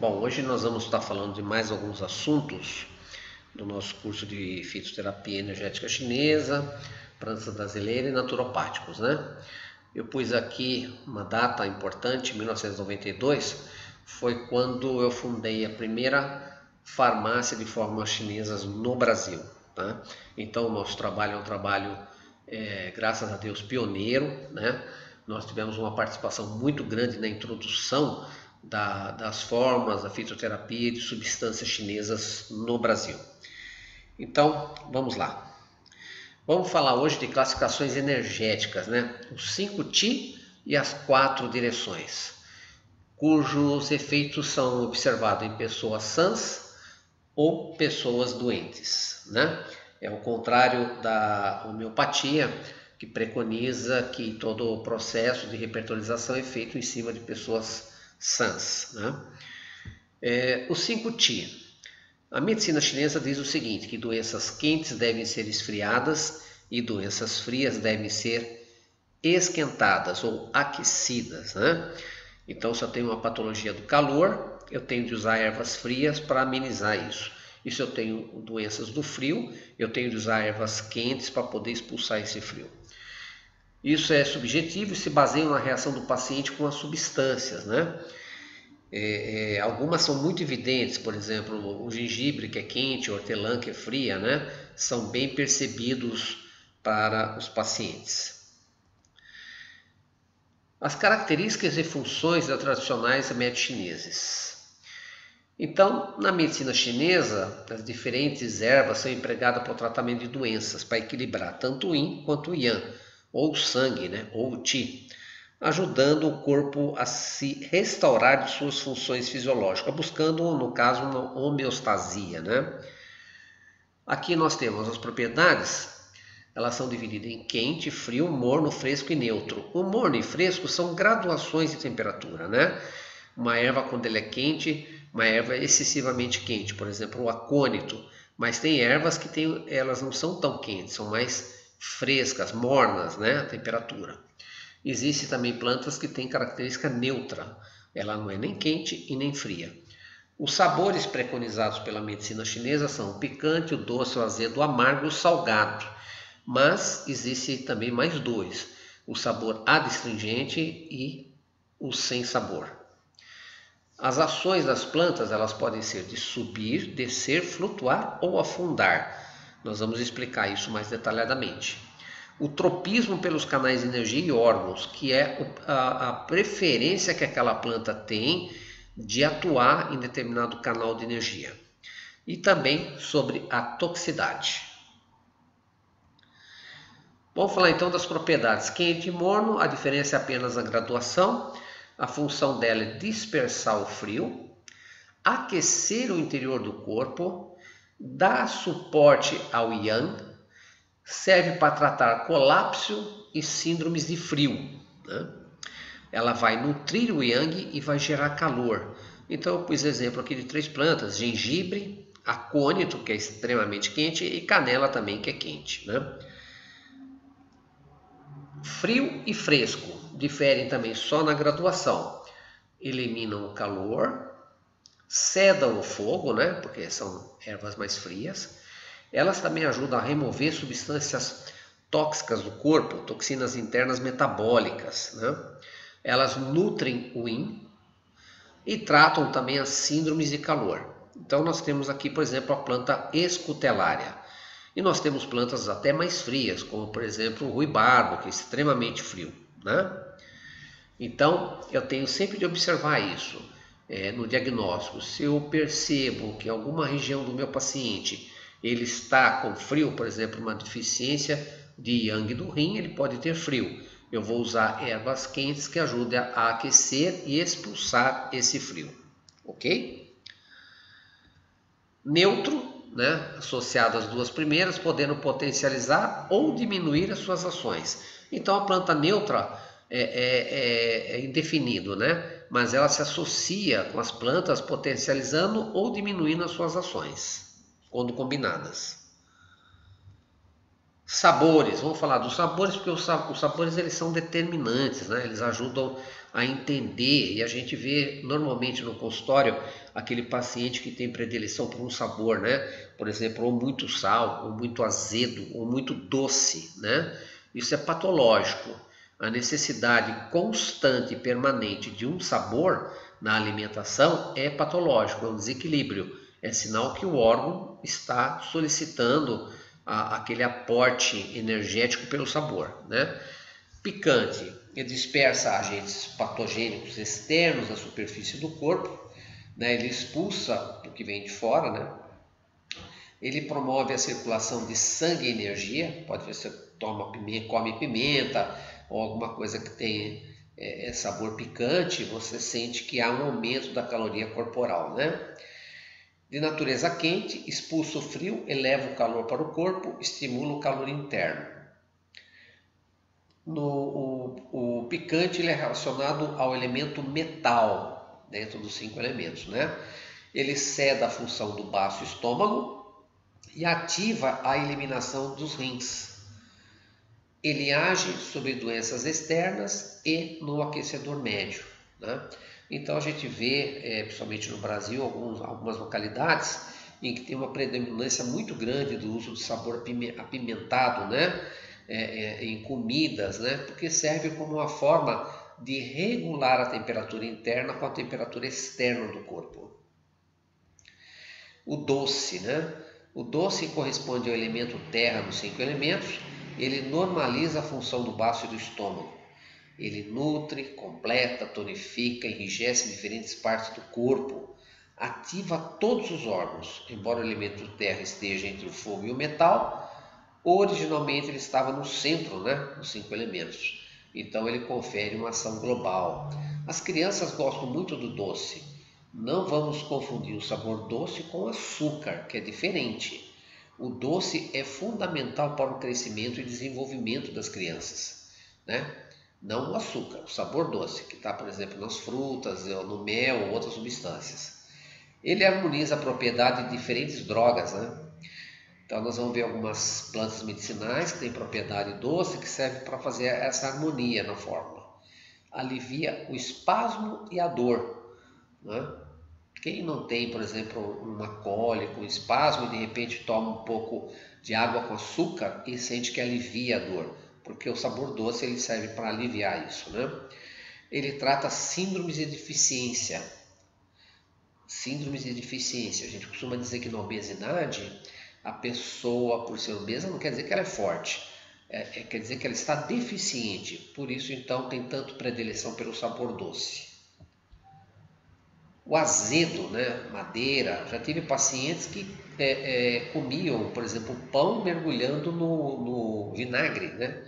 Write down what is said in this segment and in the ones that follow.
Bom, hoje nós vamos estar falando de mais alguns assuntos do nosso curso de fitoterapia energética chinesa, plantas brasileiras e naturopáticos, né? Eu pus aqui uma data importante, 1992, foi quando eu fundei a primeira farmácia de fórmulas chinesas no Brasil, tá? Então o nosso trabalho é um trabalho, graças a Deus, pioneiro, né? Nós tivemos uma participação muito grande na introdução das fórmulas da fitoterapia e de substâncias chinesas no Brasil. Então, vamos lá. Vamos falar hoje de classificações energéticas, né? Os 5 Qi e as 4 direções, cujos efeitos são observados em pessoas sãs ou pessoas doentes, né? É o contrário da homeopatia, que preconiza que todo o processo de repertorização é feito em cima de pessoas sãs, né? Os 5 Qi. A medicina chinesa diz o seguinte, que doenças quentes devem ser esfriadas e doenças frias devem ser esquentadas ou aquecidas, né? Então, se eu tenho uma patologia do calor, eu tenho de usar ervas frias para amenizar isso. E se eu tenho doenças do frio, eu tenho de usar ervas quentes para poder expulsar esse frio. Isso é subjetivo e se baseia na reação do paciente com as substâncias, né? Algumas são muito evidentes, por exemplo, o gengibre que é quente, a hortelã que é fria, né? São bem percebidos para os pacientes. As características e funções das tradicionais remédios chineses. Então, na medicina chinesa, as diferentes ervas são empregadas para o tratamento de doenças, para equilibrar tanto o yin quanto o yang, ou o sangue, né? Ou o qi, ajudando o corpo a se restaurar de suas funções fisiológicas, buscando, no caso, uma homeostasia, né? Aqui nós temos as propriedades, elas são divididas em quente, frio, morno, fresco e neutro. O morno e fresco são graduações de temperatura, né? Uma erva, quando ela é quente, uma erva excessivamente quente, por exemplo, o acônito, mas tem ervas que elas não são tão quentes, são mais frescas, mornas, né? A temperatura. Existem também plantas que têm característica neutra, ela não é nem quente e nem fria. Os sabores preconizados pela medicina chinesa são o picante, o doce, o azedo, o amargo e o salgado. Mas existe também mais dois, o sabor adstringente e o sem sabor. As ações das plantas elas podem ser de subir, descer, flutuar ou afundar. Nós vamos explicar isso mais detalhadamente. O tropismo pelos canais de energia e órgãos, que é a preferência que aquela planta tem de atuar em determinado canal de energia. E também sobre a toxicidade. Vamos falar então das propriedades. Quente e morno, a diferença é apenas a graduação. A função dela é dispersar o frio, aquecer o interior do corpo, dar suporte ao yang, serve para tratar colapso e síndromes de frio, né? Ela vai nutrir o yang e vai gerar calor. Então eu pus exemplo aqui de 3 plantas, gengibre, acônito, que é extremamente quente, e canela também, que é quente, né? Frio e fresco diferem também só na graduação. Eliminam o calor, cedam o fogo, né? Porque são ervas mais frias. Elas também ajudam a remover substâncias tóxicas do corpo, toxinas internas metabólicas, né? Elas nutrem o yin e tratam também as síndromes de calor. Então nós temos aqui, por exemplo, a planta escutelária. E nós temos plantas até mais frias, como por exemplo o ruibarbo, que é extremamente frio, né? Então eu tenho sempre de observar isso no diagnóstico. Se eu percebo que em alguma região do meu paciente ele está com frio, por exemplo, uma deficiência de yang do rim, ele pode ter frio. Eu vou usar ervas quentes que ajudem a aquecer e expulsar esse frio, ok? Neutro, né, associado às duas primeiras, podendo potencializar ou diminuir as suas ações. Então a planta neutra é indefinido, né? Mas ela se associa com as plantas potencializando ou diminuindo as suas ações, quando combinadas. Sabores, vamos falar dos sabores, porque os sabores eles são determinantes, né? Eles ajudam a entender, e a gente vê normalmente no consultório aquele paciente que tem predileção por um sabor, né? Por exemplo, ou muito sal, ou muito azedo, ou muito doce, né? Isso é patológico. A necessidade constante e permanente de um sabor na alimentação é patológico, é um desequilíbrio. É sinal que o órgão está solicitando aquele aporte energético pelo sabor, né? Picante, ele dispersa agentes patogênicos externos da superfície do corpo, né? Ele expulsa o que vem de fora, né? Ele promove a circulação de sangue e energia, pode ver se você come pimenta ou alguma coisa que tem sabor picante, você sente que há um aumento da caloria corporal, né? De natureza quente, expulsa o frio, eleva o calor para o corpo, estimula o calor interno. O picante ele é relacionado ao elemento metal, dentro dos 5 elementos, né? Ele cede a função do baço estômago e ativa a eliminação dos rins. Ele age sobre doenças externas e no aquecedor médio, né? Então a gente vê, principalmente no Brasil, algumas localidades em que tem uma predominância muito grande do uso de sabor apimentado, né? Em comidas, né? Porque serve como uma forma de regular a temperatura interna com a temperatura externa do corpo. O doce, né? O doce corresponde ao elemento terra dos 5 elementos. Ele normaliza a função do baço e do estômago. Ele nutre, completa, tonifica, enrijece diferentes partes do corpo, ativa todos os órgãos. Embora o elemento terra esteja entre o fogo e o metal, originalmente ele estava no centro, né, dos 5 elementos. Então ele confere uma ação global. As crianças gostam muito do doce. Não vamos confundir o sabor doce com açúcar, que é diferente. O doce é fundamental para o crescimento e desenvolvimento das crianças, né? Não o açúcar, o sabor doce, que está, por exemplo, nas frutas, no mel ou outras substâncias. Ele harmoniza a propriedade de diferentes drogas, né? Então nós vamos ver algumas plantas medicinais que têm propriedade doce que serve para fazer essa harmonia na fórmula. Alivia o espasmo e a dor, né? Quem não tem, por exemplo, uma cólica, um espasmo e de repente toma um pouco de água com açúcar e sente que alivia a dor, porque o sabor doce ele serve para aliviar isso, né? Ele trata síndromes de deficiência. Síndromes de deficiência. A gente costuma dizer que na obesidade, a pessoa, por ser obesa, não quer dizer que ela é forte. Quer dizer que ela está deficiente. Por isso, então, tem tanto predileção pelo sabor doce. O azedo, né? Madeira. Já tive pacientes que comiam, por exemplo, pão mergulhando no vinagre, né?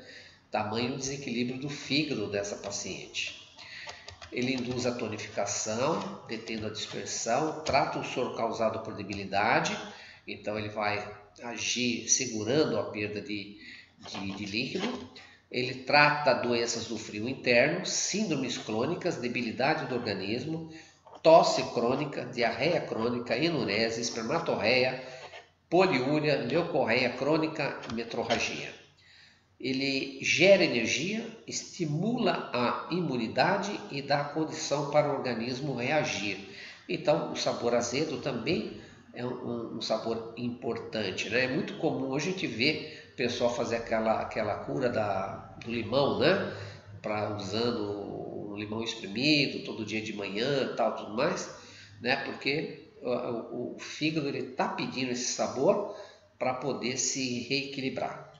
Tamanho desequilíbrio do fígado dessa paciente. Ele induz a tonificação, detendo a dispersão, trata o soro causado por debilidade, então ele vai agir segurando a perda de líquido. Ele trata doenças do frio interno, síndromes crônicas, debilidade do organismo, tosse crônica, diarreia crônica, enurese, espermatorreia, poliúria, leucorreia crônica, metrorragia. Ele gera energia, estimula a imunidade e dá condição para o organismo reagir. Então, o sabor azedo também é um sabor importante, né? É muito comum a gente ver o pessoal fazer aquela cura do limão, né? Usando um limão espremido todo dia de manhã, tal, tudo mais, né? Porque o fígado ele está pedindo esse sabor para poder se reequilibrar.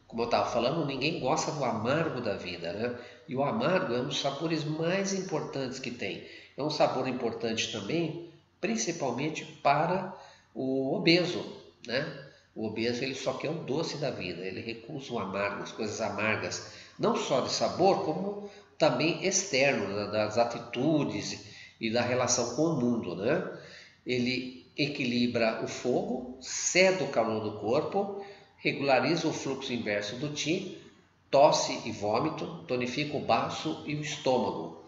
Como eu estava falando, ninguém gosta do amargo da vida, né? E o amargo é um dos sabores mais importantes que tem. É um sabor importante também, principalmente para o obeso, né? O obeso ele só quer o doce da vida, ele recusa o amargo, as coisas amargas, não só de sabor, como também externo, das atitudes e da relação com o mundo, né? Ele equilibra o fogo, cede o calor do corpo, regulariza o fluxo inverso do Qi, tosse e vômito, tonifica o baço e o estômago,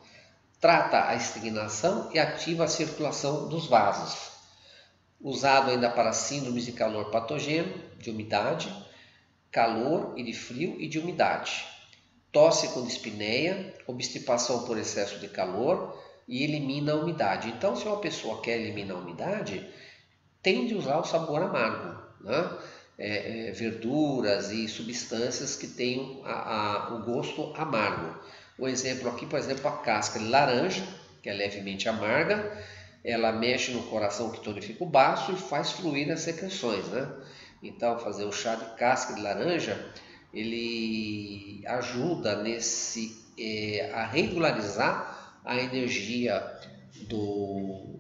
trata a estagnação e ativa a circulação dos vasos. Usado ainda para síndromes de calor patogênio, de umidade, calor e de frio e de umidade. tosse com dispneia, obstipação por excesso de calor e elimina a umidade. Então, se uma pessoa quer eliminar a umidade, tem de usar o sabor amargo, né? Verduras e substâncias que tenham o gosto amargo. O exemplo aqui, por exemplo, a casca de laranja, que é levemente amarga, ela mexe no coração que tonifica o baço e faz fluir as secreções, né? Então, fazer o chá de casca de laranja, ele ajuda a regularizar a energia do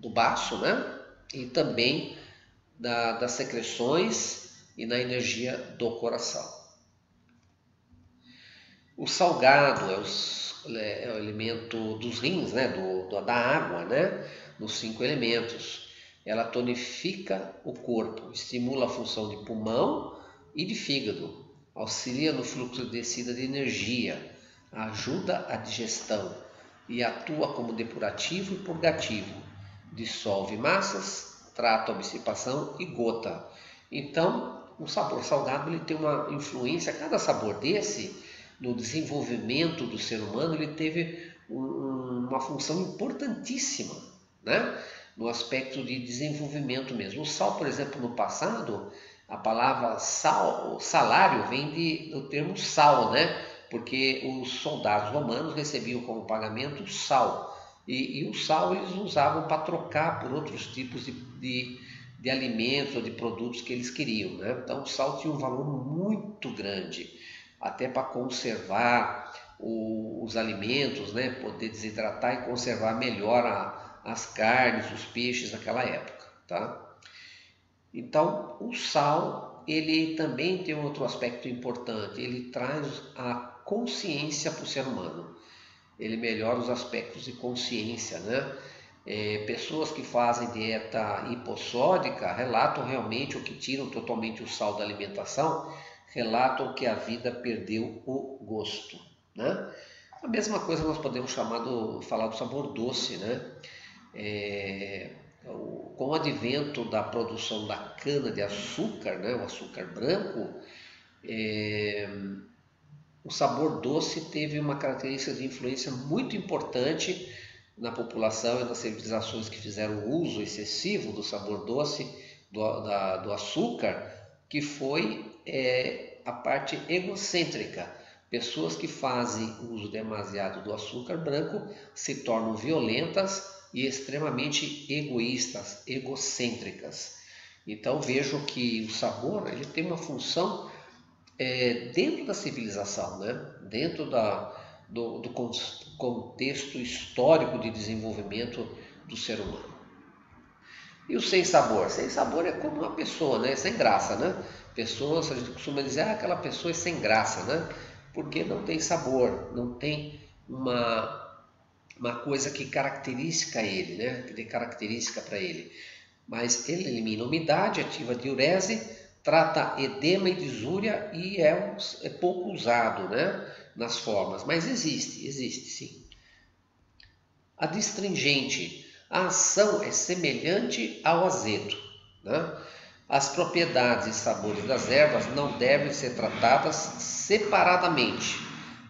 baço, né? E também das secreções e na energia do coração. O salgado é o elemento dos rins, né? Da água, né? Nos 5 elementos. Ela tonifica o corpo, estimula a função de pulmão e de fígado, auxilia no fluxo de descida de energia, ajuda a digestão e atua como depurativo e purgativo, dissolve massas, trata a obstipação e gota. Então, o sabor salgado ele tem uma influência, cada sabor desse, no desenvolvimento do ser humano, ele teve uma função importantíssima, né? No aspecto de desenvolvimento mesmo. O sal, por exemplo, no passado, a palavra salário vem do termo sal, né? Porque os soldados romanos recebiam como pagamento o sal. E o sal eles usavam para trocar por outros tipos de alimentos ou de produtos que eles queriam, né? Então o sal tinha um valor muito grande, até para conservar os alimentos, né? Poder desidratar e conservar melhor as carnes, os peixes daquela época, tá? Então, o sal, ele também tem outro aspecto importante, ele traz a consciência para o ser humano, ele melhora os aspectos de consciência, né? Pessoas que fazem dieta hipossódica relatam realmente, ou que tiram totalmente o sal da alimentação, relatam que a vida perdeu o gosto, né? A mesma coisa nós podemos falar do sabor doce, né? Com o advento da produção da cana-de-açúcar, né, o açúcar branco, o sabor doce teve uma característica de influência muito importante na população e nas civilizações que fizeram uso excessivo do sabor doce, do açúcar, que foi a parte egocêntrica. Pessoas que fazem uso demasiado do açúcar branco se tornam violentas e extremamente egoístas, egocêntricas. Então vejo que o sabor ele tem uma função dentro da civilização, né? Dentro do contexto histórico de desenvolvimento do ser humano. E o sem sabor? Sem sabor é como uma pessoa, né? Sem graça, né? Pessoas, a gente costuma dizer, aquela pessoa é sem graça, né? Porque não tem sabor, não tem uma coisa que caracteriza ele, né? Que dê característica para ele. Mas ele elimina umidade, ativa a diurese, trata edema e disúria e é pouco usado, né? Nas formas, mas existe sim. Adstringente. A ação é semelhante ao azedo, né? As propriedades e sabores das ervas não devem ser tratadas separadamente,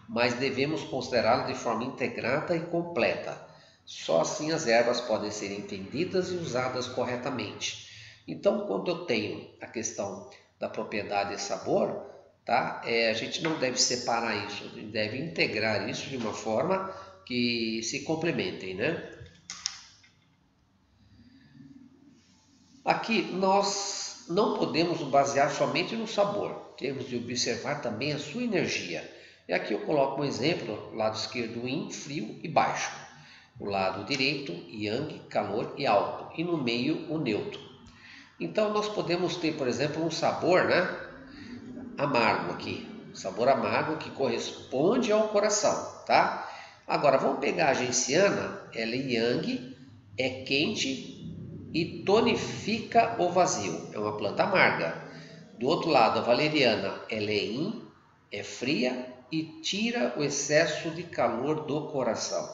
mas devemos considerá-las de forma integrada e completa. Só assim as ervas podem ser entendidas e usadas corretamente. Então, quando eu tenho a questão da propriedade e sabor, tá? A gente não deve separar isso, a gente deve integrar isso de uma forma que se complementem, né? Aqui nós não podemos nos basear somente no sabor, temos de observar também a sua energia. E aqui eu coloco um exemplo, lado esquerdo yin, frio e baixo. O lado direito, yang, calor e alto. E no meio, o neutro. Então nós podemos ter, por exemplo, um sabor, né, amargo aqui. Sabor amargo que corresponde ao coração, tá? Agora vamos pegar a genciana, ela é yang, é quente e tonifica o vazio. É uma planta amarga. Do outro lado, a valeriana, ela é yin, é fria e tira o excesso de calor do coração,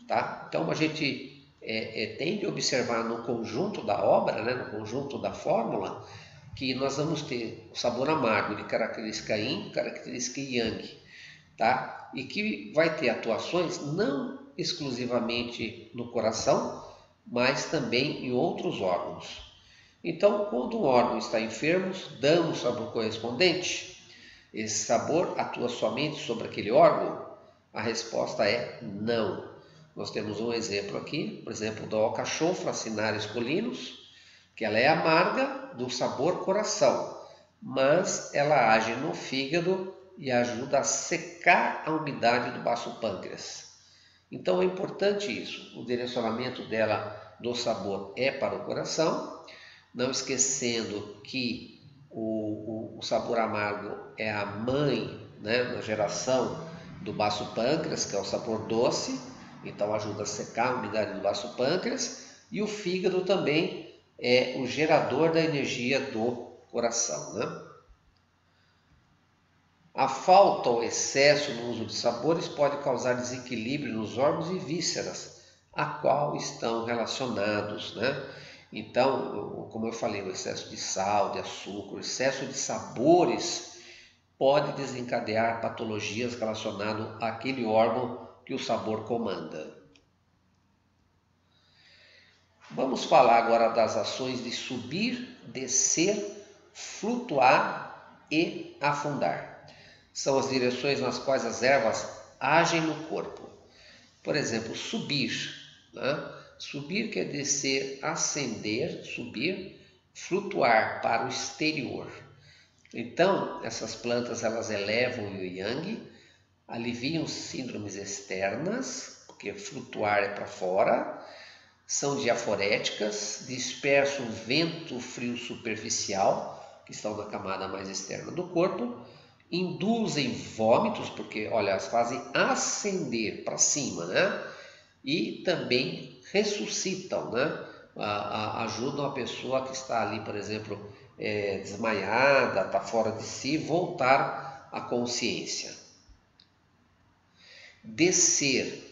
tá? Então a gente tem de observar no conjunto da obra, né, no conjunto da fórmula, que nós vamos ter o sabor amargo de característica yin, característica yang. tá? E que vai ter atuações não exclusivamente no coração, mas também em outros órgãos. Então, quando um órgão está enfermo, damos o sabor correspondente. Esse sabor atua somente sobre aquele órgão? A resposta é não. Nós temos um exemplo aqui, por exemplo, da alcachofra Acinarius colinos, que ela é amarga, do sabor coração, mas ela age no fígado e ajuda a secar a umidade do baço pâncreas. Então é importante isso, o direcionamento dela do sabor é para o coração, não esquecendo que o sabor amargo é a mãe, né, na geração do baço pâncreas, que é o sabor doce, então ajuda a secar a umidade do baço pâncreas, e o fígado também é o gerador da energia do coração, né? A falta ou excesso no uso de sabores pode causar desequilíbrio nos órgãos e vísceras, a qual estão relacionados, né? Então, como eu falei, o excesso de sal, de açúcar, o excesso de sabores pode desencadear patologias relacionadas àquele órgão que o sabor comanda. Vamos falar agora das ações de subir, descer, flutuar e afundar. São as direções nas quais as ervas agem no corpo. Por exemplo, subir, né? Subir quer dizer ascender, subir, flutuar para o exterior. Então, essas plantas elas elevam o yang, aliviam síndromes externas, porque flutuar é para fora, são diaforéticas, dispersam vento frio superficial, que estão na camada mais externa do corpo, induzem vômitos, porque, olha, elas fazem ascender para cima, né? E também ressuscitam, né? Ajudam a pessoa que está ali, por exemplo, desmaiada, está fora de si, voltar à consciência. Descer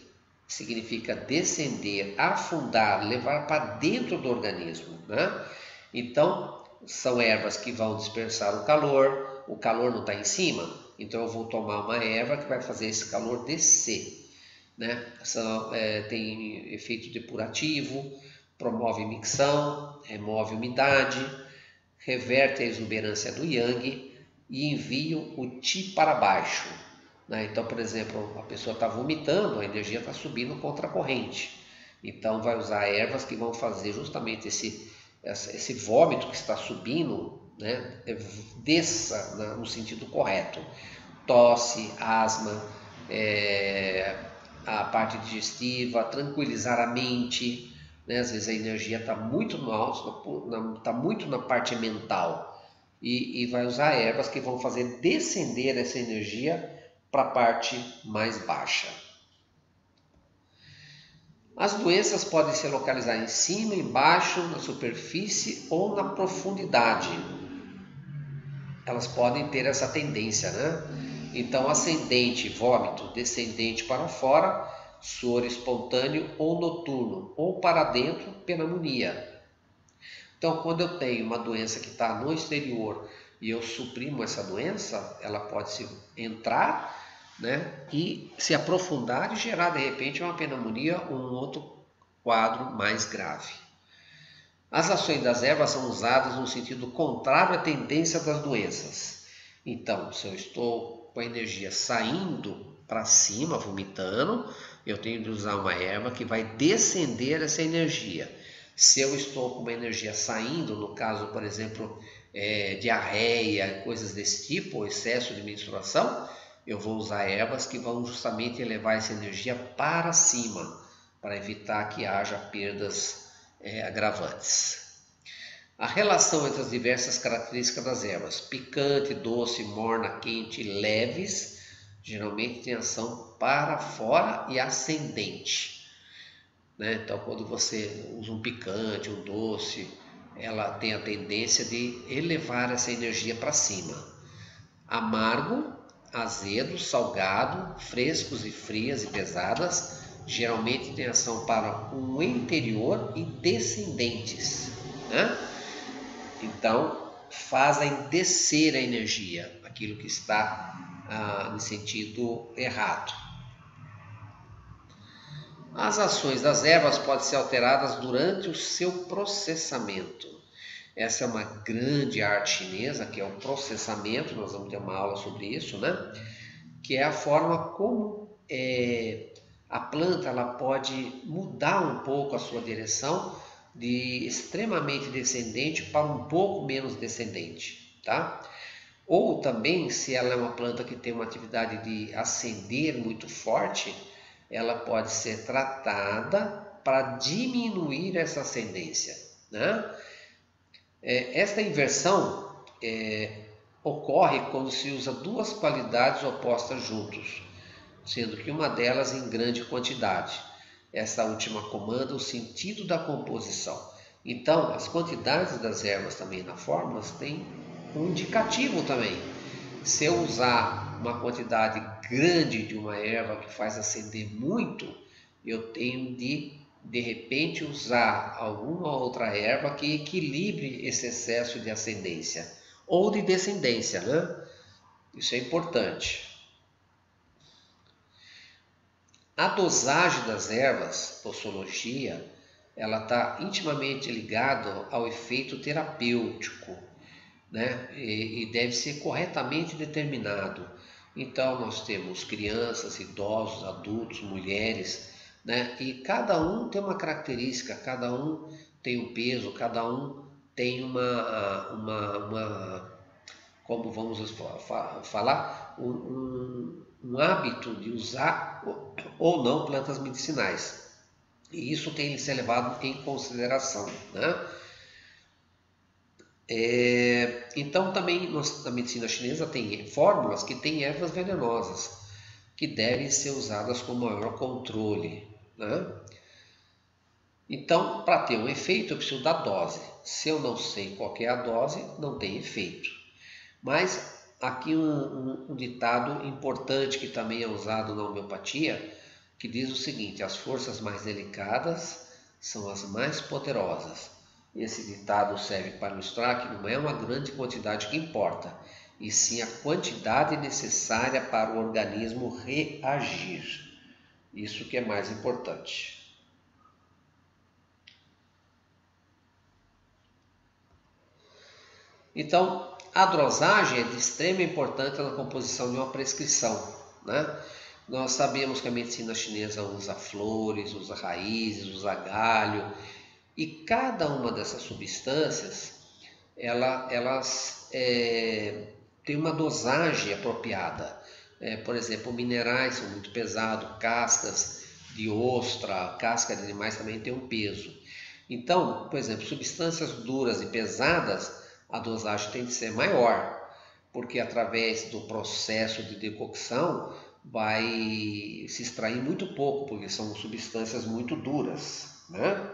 significa descender, afundar, levar para dentro do organismo, né? Então, são ervas que vão dispersar o calor não está em cima, então eu vou tomar uma erva que vai fazer esse calor descer, né? Tem efeito depurativo, promove micção, remove umidade, reverte a exuberância do yang e envia o Qi para baixo. Então, por exemplo, a pessoa está vomitando, a energia está subindo contra a corrente. Então, vai usar ervas que vão fazer justamente esse vômito que está subindo, né, desça no sentido correto. Tosse, asma, a parte digestiva, tranquilizar a mente, né? Às vezes a energia está muito no alto, está muito na parte mental. E vai usar ervas que vão fazer descender essa energia para a parte mais baixa. As doenças podem se localizar em cima, embaixo, na superfície ou na profundidade. Elas podem ter essa tendência, né? Então, ascendente, vômito, descendente para fora, suor espontâneo ou noturno, ou para dentro, pneumonia. Então, quando eu tenho uma doença que está no exterior e eu suprimo essa doença, ela pode se entrar, né, e se aprofundar e gerar de repente uma pneumonia ou um outro quadro mais grave. As ações das ervas são usadas no sentido contrário à tendência das doenças. Então, se eu estou com a energia saindo para cima, vomitando, eu tenho de usar uma erva que vai descender essa energia. Se eu estou com uma energia saindo, no caso, por exemplo, diarreia, coisas desse tipo, ou excesso de menstruação, eu vou usar ervas que vão justamente elevar essa energia para cima, para evitar que haja perdas agravantes. A relação entre as diversas características das ervas, picante, doce, morna, quente, leves, geralmente tem ação para fora e ascendente, né? Então, quando você usa um picante, um doce, ela tem a tendência de elevar essa energia para cima. Amargo, azedo, salgado, frescos e frias e pesadas, geralmente tem ação para o interior e descendentes, né? Então, fazem descer a energia, aquilo que está no sentido errado. As ações das ervas podem ser alteradas durante o seu processamento. Essa é uma grande arte chinesa, que é o processamento. Nós vamos ter uma aula sobre isso, né? Que é a forma como a planta ela pode mudar um pouco a sua direção de extremamente descendente para um pouco menos descendente, tá? Ou também, se ela é uma planta que tem uma atividade de ascender muito forte, ela pode ser tratada para diminuir essa ascendência, né? Esta inversão ocorre quando se usa duas qualidades opostas juntos, sendo que uma delas em grande quantidade. Essa última comanda o sentido da composição. Então, as quantidades das ervas também na fórmula têm um indicativo também. Se eu usar uma quantidade grande de uma erva que faz ascender muito, eu tenho de repente usar alguma outra erva que equilibre esse excesso de ascendência ou de descendência, né? Isso é importante. A dosagem das ervas, posologia, ela está intimamente ligada ao efeito terapêutico, né? E deve ser corretamente determinado. Então nós temos crianças, idosos, adultos, mulheres, né? E cada um tem uma característica, cada um tem um peso, cada um tem como vamos falar, um hábito de usar ou não plantas medicinais. E isso tem que ser levado em consideração, né? Então também na medicina chinesa tem fórmulas que têm ervas venenosas que devem ser usadas com maior controle, né? Então, para ter um efeito, eu preciso da dose. Se eu não sei qual é a dose, não tem efeito. Mas aqui um ditado importante que também é usado na homeopatia, que diz o seguinte: as forças mais delicadas são as mais poderosas. Esse ditado serve para ilustrar que não é uma grande quantidade que importa, e sim a quantidade necessária para o organismo reagir. Isso que é mais importante. Então, a dosagem é de extrema importância na composição de uma prescrição, né? Nós sabemos que a medicina chinesa usa flores, usa raízes, usa galho, e cada uma dessas substâncias, elas têm uma dosagem apropriada. Por exemplo, minerais são muito pesados, cascas de ostra, casca de animais também tem um peso. Então, por exemplo, substâncias duras e pesadas, a dosagem tem que ser maior, porque através do processo de decocção vai se extrair muito pouco, porque são substâncias muito duras, né?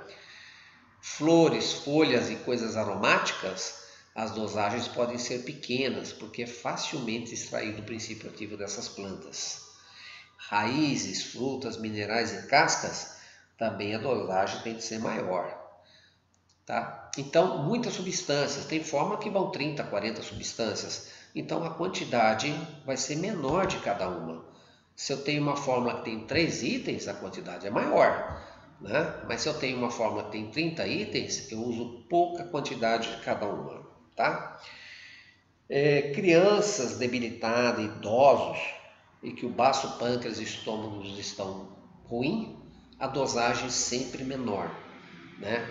Flores, folhas e coisas aromáticas, as dosagens podem ser pequenas, porque é facilmente extraído o princípio ativo dessas plantas. Raízes, frutas, minerais e cascas, também a dosagem tem que ser maior. Tá? Então, muitas substâncias, tem fórmula que vão 30, 40 substâncias, então a quantidade vai ser menor de cada uma. Se eu tenho uma fórmula que tem 3 itens, a quantidade é maior, né? Mas se eu tenho uma fórmula que tem 30 itens, eu uso pouca quantidade de cada uma. Tá? Crianças debilitadas, idosos, e que o baço, pâncreas e estômago estão ruins, a dosagem é sempre menor, né?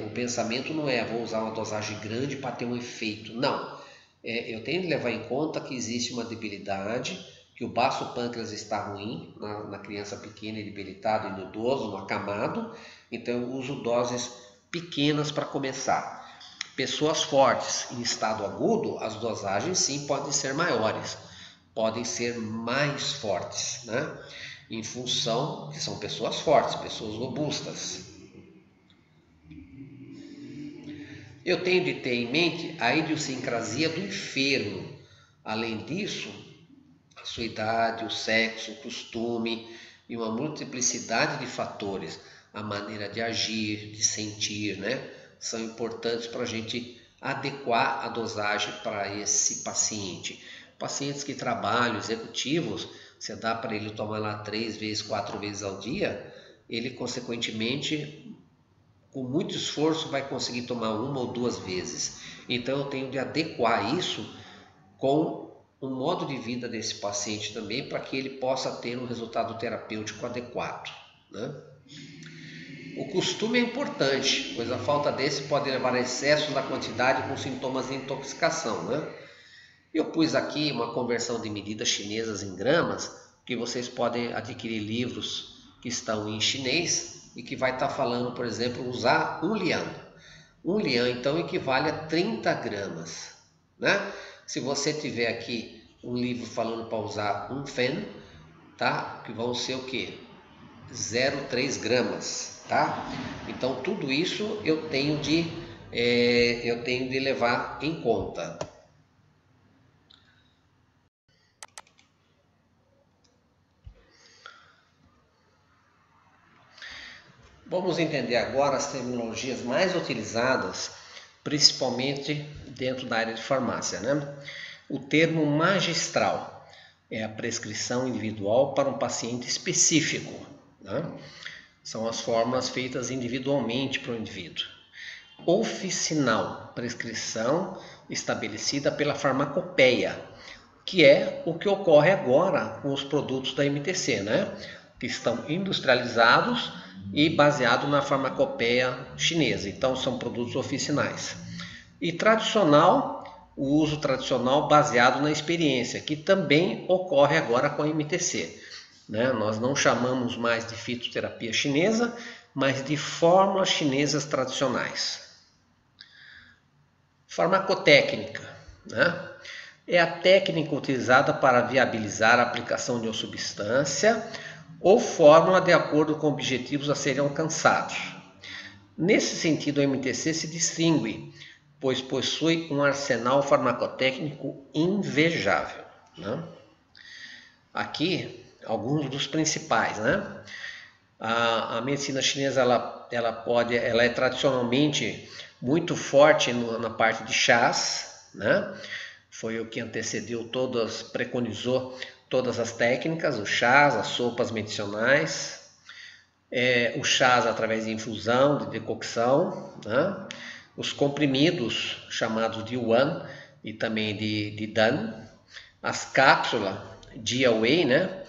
O pensamento não é vou usar uma dosagem grande para ter um efeito, não. Eu tenho que levar em conta que existe uma debilidade, que o baço pâncreas está ruim na criança pequena e debilitada e no idoso, no acamado, então eu uso doses pequenas para começar. Pessoas fortes em estado agudo, as dosagens sim podem ser maiores, podem ser mais fortes, né? Em função que são pessoas fortes, pessoas robustas. Eu tenho de ter em mente a idiosincrasia do enfermo. Além disso, a sua idade, o sexo, o costume e uma multiplicidade de fatores, a maneira de agir, de sentir, né? São importantes para a gente adequar a dosagem para esse paciente. pacientes que trabalham, executivos, você dá para ele tomar lá 3 vezes, 4 vezes ao dia, ele consequentemente, com muito esforço, vai conseguir tomar 1 ou 2 vezes. Então eu tenho de adequar isso com o modo de vida desse paciente também, para que ele possa ter um resultado terapêutico adequado, né? O costume é importante, pois a falta desse pode levar a excesso da quantidade com sintomas de intoxicação, né? Eu pus aqui uma conversão de medidas chinesas em gramas, que vocês podem adquirir livros que estão em chinês e que vai estar falando, por exemplo, usar 1 lian. 1 lian, então, equivale a 30 gramas, né? Se você tiver aqui um livro falando para usar 1 fen, tá? Que vão ser o quê? 0,3 gramas, tá? Então tudo isso eu tenho de levar em conta. Vamos entender agora as terminologias mais utilizadas, principalmente dentro da área de farmácia, né? O termo magistral é a prescrição individual para um paciente específico, né? São as fórmulas feitas individualmente para o indivíduo. Oficinal, prescrição estabelecida pela farmacopeia, que é o que ocorre agora com os produtos da MTC, né? Que estão industrializados e baseados na farmacopeia chinesa. Então são produtos oficinais. E tradicional, o uso tradicional baseado na experiência, que também ocorre agora com a MTC. Né? Nós não chamamos mais de fitoterapia chinesa, mas de fórmulas chinesas tradicionais. Farmacotécnica, né? É a técnica utilizada para viabilizar a aplicação de uma substância ou fórmula de acordo com objetivos a serem alcançados. Nesse sentido, a MTC se distingue, pois possui um arsenal farmacotécnico invejável, né? Aqui, alguns dos principais, né? A medicina chinesa ela é tradicionalmente muito forte na parte de chás, né? Foi o que antecedeu preconizou todas as técnicas, os chás, as sopas medicinais, os chás através de infusão, de decocção, né? Os comprimidos chamados de yuan e também de dan, as cápsulas de whey, né?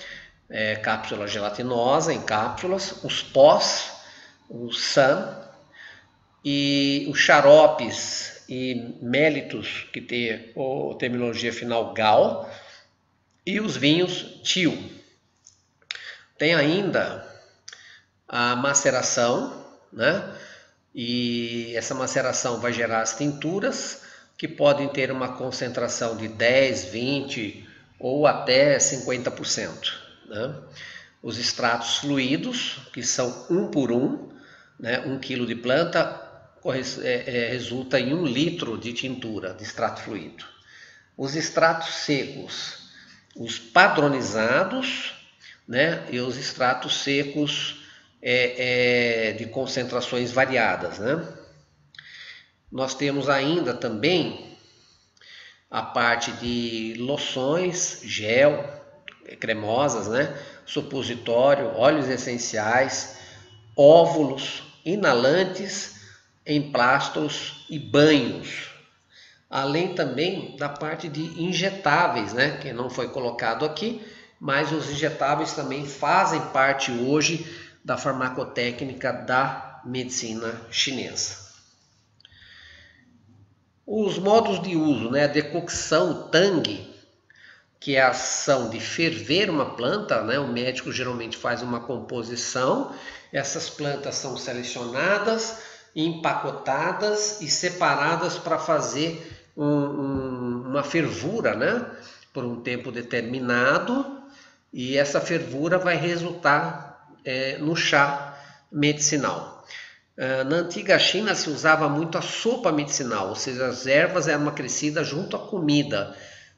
Cápsula gelatinosa em cápsulas, os pós, o san e os xaropes e mélitos, que tem a terminologia final gal, e os vinhos tio. Tem ainda a maceração, né? E essa maceração vai gerar as tinturas, que podem ter uma concentração de 10, 20 ou até 50%. Né? Os extratos fluidos, que são 1 por 1, né? 1 quilo de planta resulta em 1 litro de tintura de extrato fluido. Os extratos secos, os padronizados, né? E os extratos secos de concentrações variadas, né? Nós temos ainda também a parte de loções, gel, cremosas, né? Supositório, óleos essenciais, óvulos, inalantes, emplastos e banhos. Além também da parte de injetáveis, né? Que não foi colocado aqui, mas os injetáveis também fazem parte hoje da farmacotécnica da medicina chinesa. Os modos de uso, né? A decocção, o tang, que é a ação de ferver uma planta, né? O médico geralmente faz uma composição, essas plantas são selecionadas, empacotadas e separadas para fazer uma fervura, né? Por um tempo determinado, e essa fervura vai resultar no chá medicinal. Na antiga China se usava muito a sopa medicinal, ou seja, as ervas eram acrescidas junto à comida,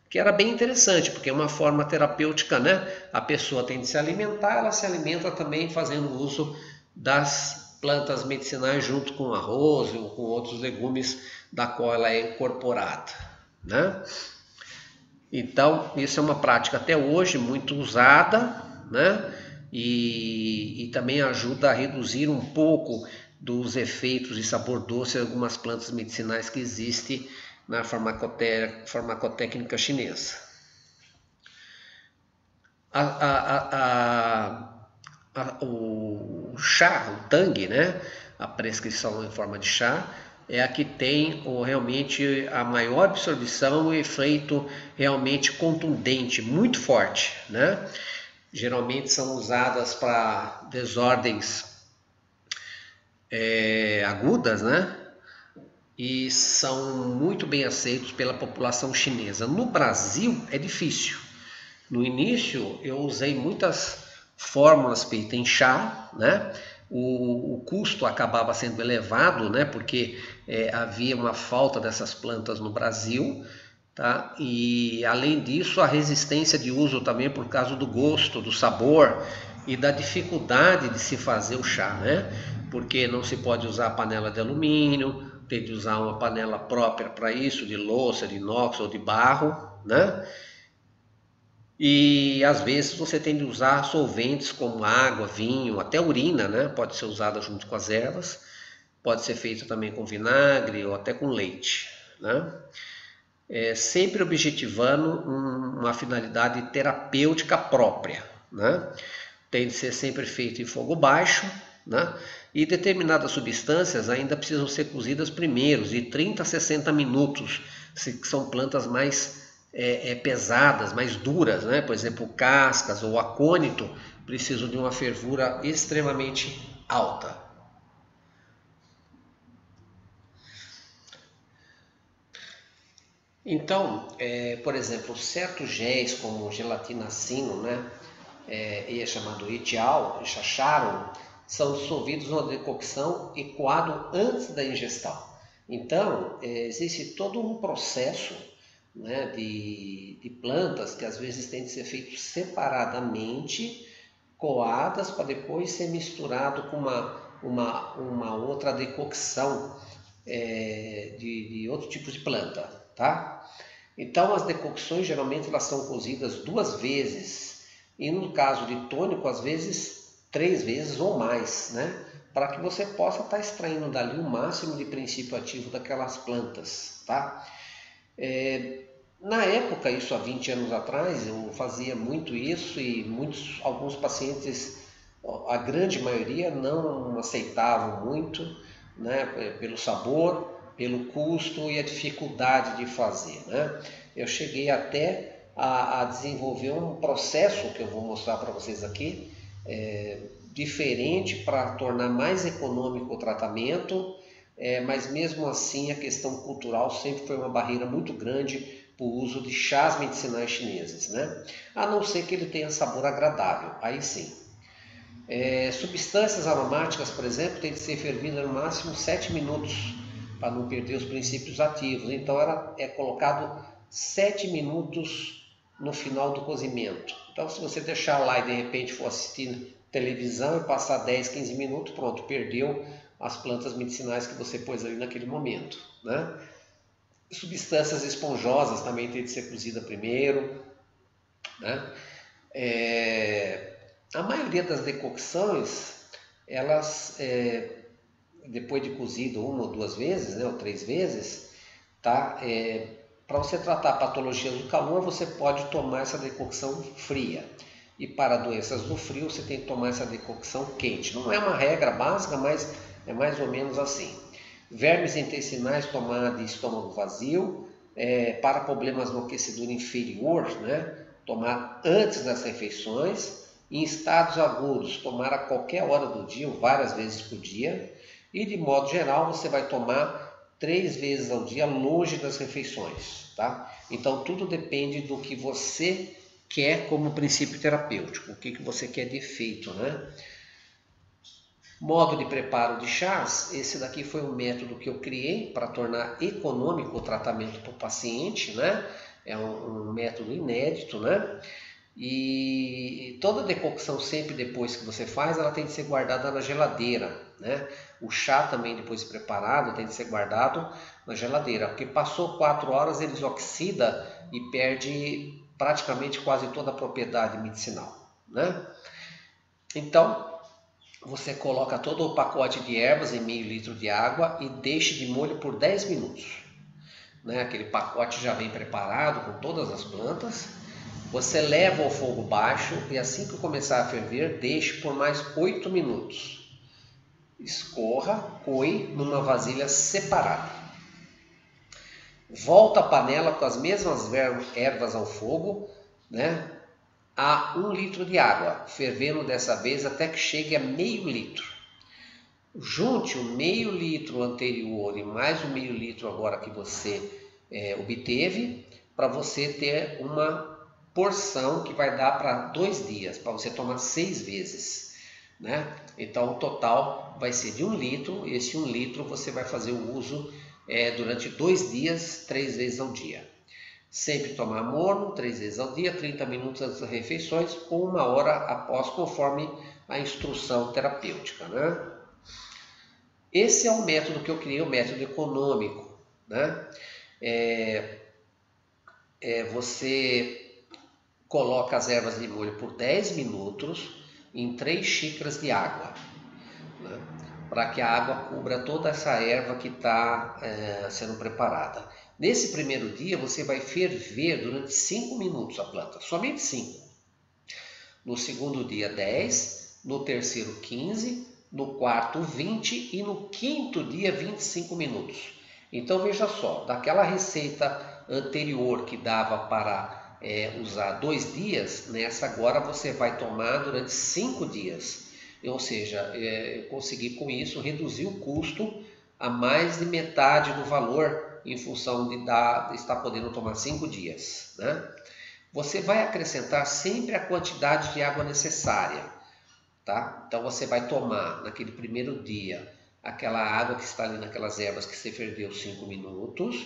que era bem interessante, porque é uma forma terapêutica, né? A pessoa tem de se alimentar, ela se alimenta também fazendo uso das plantas medicinais junto com arroz ou com outros legumes da qual ela é incorporada, né? Então, isso é uma prática até hoje muito usada, né? E também ajuda a reduzir um pouco dos efeitos de sabor doce de algumas plantas medicinais que existem na farmacotécnica chinesa. O chá, o tang, né? A prescrição em forma de chá é a que tem realmente a maior absorção e efeito realmente contundente, muito forte, né? Geralmente são usadas para desordens agudas, né? E são muito bem aceitos pela população chinesa. No Brasil é difícil. No início eu usei muitas fórmulas feitas em chá, né? O custo acabava sendo elevado, né? Porque havia uma falta dessas plantas no Brasil, tá? E além disso a resistência de uso também por causa do gosto, do sabor e da dificuldade de se fazer o chá, né? Porque não se pode usar panela de alumínio, tem de usar uma panela própria para isso, de louça, de inox ou de barro, né? E às vezes você tem de usar solventes como água, vinho, até urina, né? Pode ser usada junto com as ervas, pode ser feita também com vinagre ou até com leite, né? Sempre objetivando uma finalidade terapêutica própria, né? Tem de ser sempre feito em fogo baixo, né? E determinadas substâncias ainda precisam ser cozidas primeiro, de 30 a 60 minutos, se são plantas mais pesadas, mais duras, né? Por exemplo, cascas ou acônito precisam de uma fervura extremamente alta. Então, por exemplo, certos géis como gelatinacino, né? É chamado etial, chacharam, são dissolvidos numa decocção e coado antes da ingestão. Então, existe todo um processo, né, de plantas que às vezes tem de ser feito separadamente, coadas para depois ser misturado com uma outra decocção de outro tipo de planta, tá? Então as decocções geralmente elas são cozidas 2 vezes e no caso de tônico às vezes 3 vezes ou mais, né? Para que você possa estar extraindo dali o máximo de princípio ativo daquelas plantas, tá? Na época, isso há 20 anos atrás, eu fazia muito isso e alguns pacientes, a grande maioria, não aceitavam muito, né, pelo sabor, pelo custo e a dificuldade de fazer, né? Eu cheguei até a desenvolver um processo que eu vou mostrar para vocês aqui, diferente para tornar mais econômico o tratamento, mas mesmo assim a questão cultural sempre foi uma barreira muito grande para o uso de chás medicinais chineses, né? A não ser que ele tenha sabor agradável, aí sim. Substâncias aromáticas, por exemplo, tem de ser fervida no máximo 7 minutos para não perder os princípios ativos. Então é colocado 7 minutos no final do cozimento. Então se você deixar lá e de repente for assistir televisão e passar 10, 15 minutos, pronto, perdeu as plantas medicinais que você pôs ali naquele momento, né? Substâncias esponjosas também tem de ser cozida primeiro, né? A maioria das decocções, elas, depois de cozido 1 ou 2 vezes, né, ou 3 vezes, tá? Para você tratar patologias do calor, você pode tomar essa decocção fria. E para doenças do frio, você tem que tomar essa decocção quente. Não é uma regra básica, mas é mais ou menos assim. Vermes intestinais, tomar de estômago vazio. Para problemas no aquecedor inferior, né, tomar antes das refeições. Em estados agudos, tomar a qualquer hora do dia, ou várias vezes por dia. E de modo geral, você vai tomar 3 vezes ao dia, longe das refeições, tá? Então tudo depende do que você quer como princípio terapêutico, o que você quer de efeito, né? Modo de preparo de chás, esse daqui foi um método que eu criei para tornar econômico o tratamento para o paciente, né? É um método inédito, né? E toda decocção, sempre depois que você faz, ela tem que ser guardada na geladeira, né? O chá também, depois de preparado, tem que ser guardado na geladeira, porque passou 4 horas ele oxida e perde praticamente quase toda a propriedade medicinal, né? Então, você coloca todo o pacote de ervas em meio litro de água e deixe de molho por 10 minutos. Né? Aquele pacote já vem preparado com todas as plantas. Você leva ao fogo baixo e assim que começar a ferver, deixe por mais 8 minutos. Escorra, coe numa vasilha separada. Volta a panela com as mesmas ervas ao fogo, né? A 1 litro de água, fervendo dessa vez até que chegue a meio litro. Junte o meio litro anterior e mais o meio litro agora que você obteve, para você ter uma porção que vai dar para 2 dias, para você tomar 6 vezes, né? Então o total vai ser de 1 litro, esse 1 litro você vai fazer o uso durante 2 dias, 3 vezes ao dia. Sempre tomar morno, 3 vezes ao dia, 30 minutos antes das refeições ou 1 hora após, conforme a instrução terapêutica, né? Esse é o método que eu criei, o método econômico, né? Você coloca as ervas de molho por 10 minutos em 3 xícaras de água, né? Para que a água cubra toda essa erva que está sendo preparada. Nesse primeiro dia você vai ferver durante 5 minutos a planta, somente 5. No segundo dia 10, no terceiro 15, no quarto 20 e no quinto dia 25 minutos. Então veja só, daquela receita anterior que dava para usar 2 dias, nessa agora você vai tomar durante 5 dias. Ou seja, eu consegui com isso reduzir o custo a mais de metade do valor em função de estar podendo tomar 5 dias, né? Você vai acrescentar sempre a quantidade de água necessária, tá? Então você vai tomar naquele primeiro dia aquela água que está ali naquelas ervas que você ferveu 5 minutos,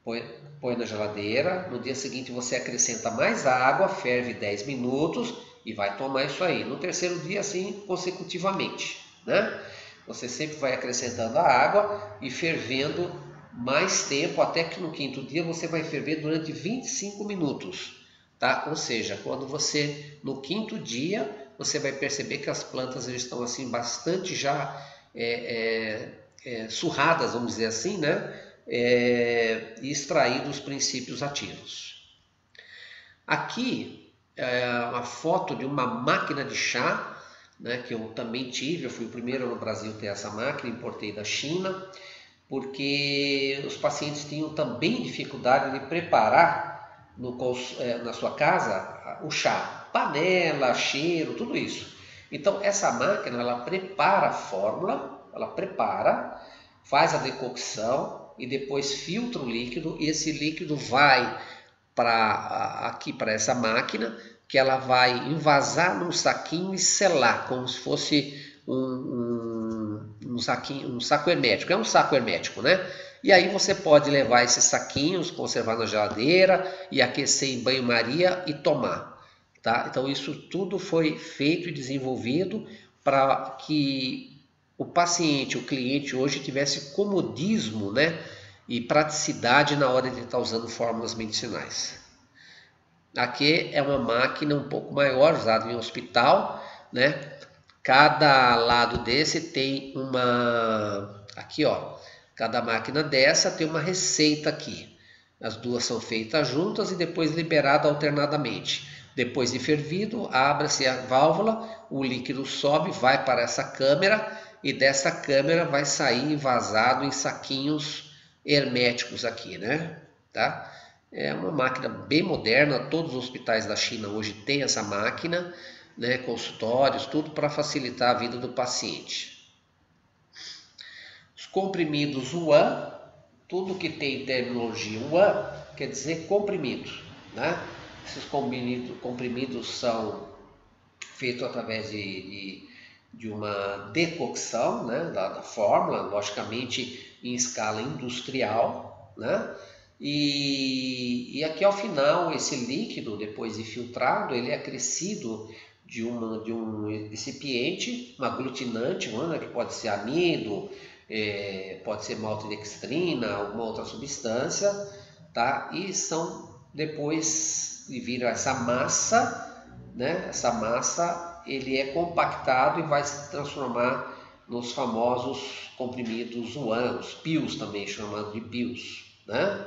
põe na geladeira. No dia seguinte você acrescenta mais água, ferve 10 minutos e vai tomar isso aí. No terceiro dia, assim consecutivamente, né? Você sempre vai acrescentando a água e fervendo mais tempo, até que no quinto dia você vai ferver durante 25 minutos, tá? Ou seja, quando você, no quinto dia, você vai perceber que as plantas estão assim bastante já surradas, vamos dizer assim, né? E extraído os princípios ativos. Aqui é uma foto de uma máquina de chá, né, que eu também tive. Eu fui o primeiro no Brasil a ter essa máquina, importei da China, porque os pacientes tinham também dificuldade de preparar na sua casa o chá, panela, cheiro, tudo isso. Então essa máquina, ela prepara a fórmula, faz a decocção e depois filtra o líquido, e esse líquido vai para essa máquina, que ela vai envasar num saquinho e selar, como se fosse um saco hermético. É um saco hermético, né? E aí você pode levar esses saquinhos, conservar na geladeira e aquecer em banho-maria e tomar, tá? Então isso tudo foi feito e desenvolvido para que o paciente, o cliente hoje tivesse comodismo, né? E praticidade na hora de estar usando fórmulas medicinais. Aqui é uma máquina um pouco maior, usada em hospital, né? Cada lado desse tem aqui ó, cada máquina dessa tem uma receita aqui. As duas são feitas juntas e depois liberadas alternadamente. Depois de fervido, abre-se a válvula, o líquido sobe, vai para essa câmera e dessa câmera vai sair envasado em saquinhos herméticos aqui, né? Tá? É uma máquina bem moderna, todos os hospitais da China hoje têm essa máquina, né? Consultórios, tudo para facilitar a vida do paciente. Os comprimidos UAN, tudo que tem terminologia UAN quer dizer comprimido, né? Esses comprimidos são feitos através de uma decocção, né, da fórmula, logicamente em escala industrial, né? E aqui ao final, esse líquido, depois de filtrado, ele é acrescido de um recipiente, um aglutinante, né, que pode ser amido, pode ser maltodextrina, alguma outra substância, tá? E são depois de vir essa massa, né? Essa massa ele é compactado e vai se transformar nos famosos comprimidos UAN, os PIUs também chamado de PIUs, né?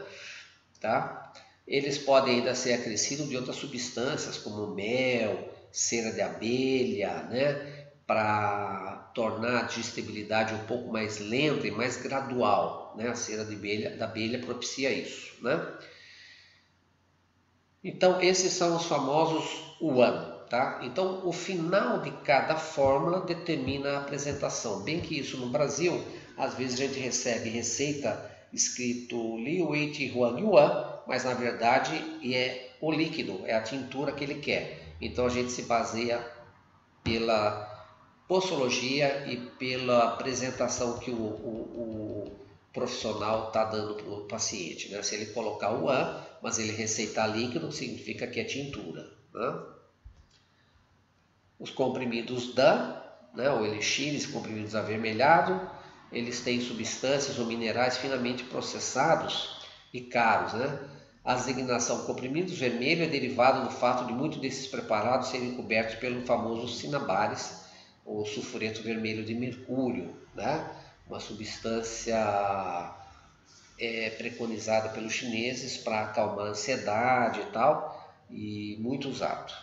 Tá? Eles podem ainda ser acrescidos de outras substâncias como mel, cera de abelha, né? Para tornar a digestibilidade um pouco mais lenta e mais gradual, né? A cera da abelha propicia isso, né? Então esses são os famosos UAN, tá? Então o final de cada fórmula determina a apresentação, bem que isso no Brasil, às vezes a gente recebe receita escrito Li Wei Ti Huan Yuan, mas na verdade é o líquido, é a tintura que ele quer. Então a gente se baseia pela posologia e pela apresentação que o profissional está dando para o paciente, né? Se ele colocar o UAN, mas ele receitar líquido, significa que é tintura, né? Os comprimidos DAN, né, ou elixires, comprimidos avermelhados, eles têm substâncias ou minerais finamente processados e caros, né? A designação comprimidos vermelho é derivada do fato de muitos desses preparados serem cobertos pelo famoso cinnabares, ou sulfureto vermelho de mercúrio, né? Uma substância preconizada pelos chineses para acalmar a ansiedade e tal, e muito usado.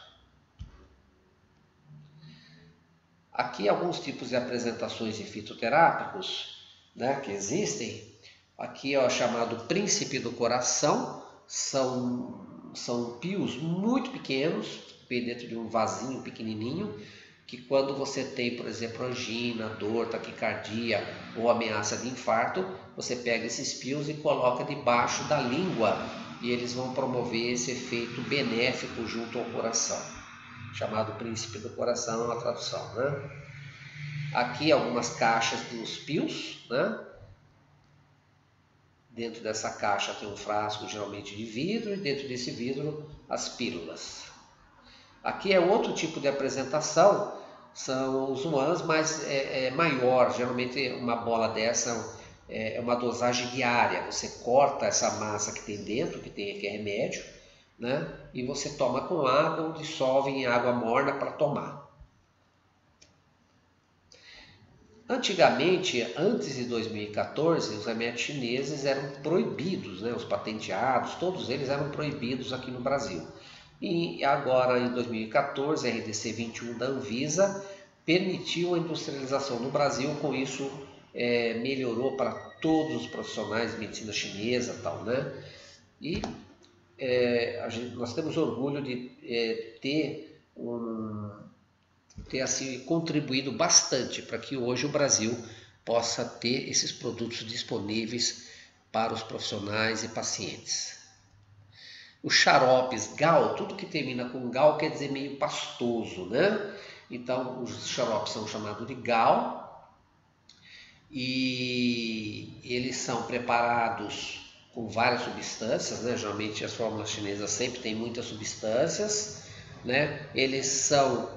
Aqui alguns tipos de apresentações de fitoterápicos, né, que existem. Aqui é o chamado príncipe do coração, são pios muito pequenos, dentro de um vasinho pequenininho, que quando você tem, por exemplo, angina, dor, taquicardia ou ameaça de infarto, você pega esses pios e coloca debaixo da língua e eles vão promover esse efeito benéfico junto ao coração, chamado príncipe do coração, a tradução, né? Aqui algumas caixas dos pios, né? Dentro dessa caixa tem um frasco geralmente de vidro e dentro desse vidro as pílulas. Aqui é outro tipo de apresentação, são os UANs, mas é maior, geralmente uma bola dessa é uma dosagem diária, você corta essa massa que tem dentro, que é remédio, né? E você toma com água ou dissolve em água morna para tomar. Antigamente, antes de 2014, os remédios chineses eram proibidos, né? Os patenteados, todos eles eram proibidos aqui no Brasil. E agora, em 2014, a RDC 21 da Anvisa permitiu a industrialização no Brasil, com isso melhorou para todos os profissionais de medicina chinesa e tal, né? E nós temos orgulho de ter assim, contribuído bastante para que hoje o Brasil possa ter esses produtos disponíveis para os profissionais e pacientes. Os xaropes, gal, tudo que termina com gal quer dizer meio pastoso, né? Então os xaropes são chamados de gal e eles são preparados com várias substâncias, né? Geralmente as fórmulas chinesas sempre têm muitas substâncias, né? Eles são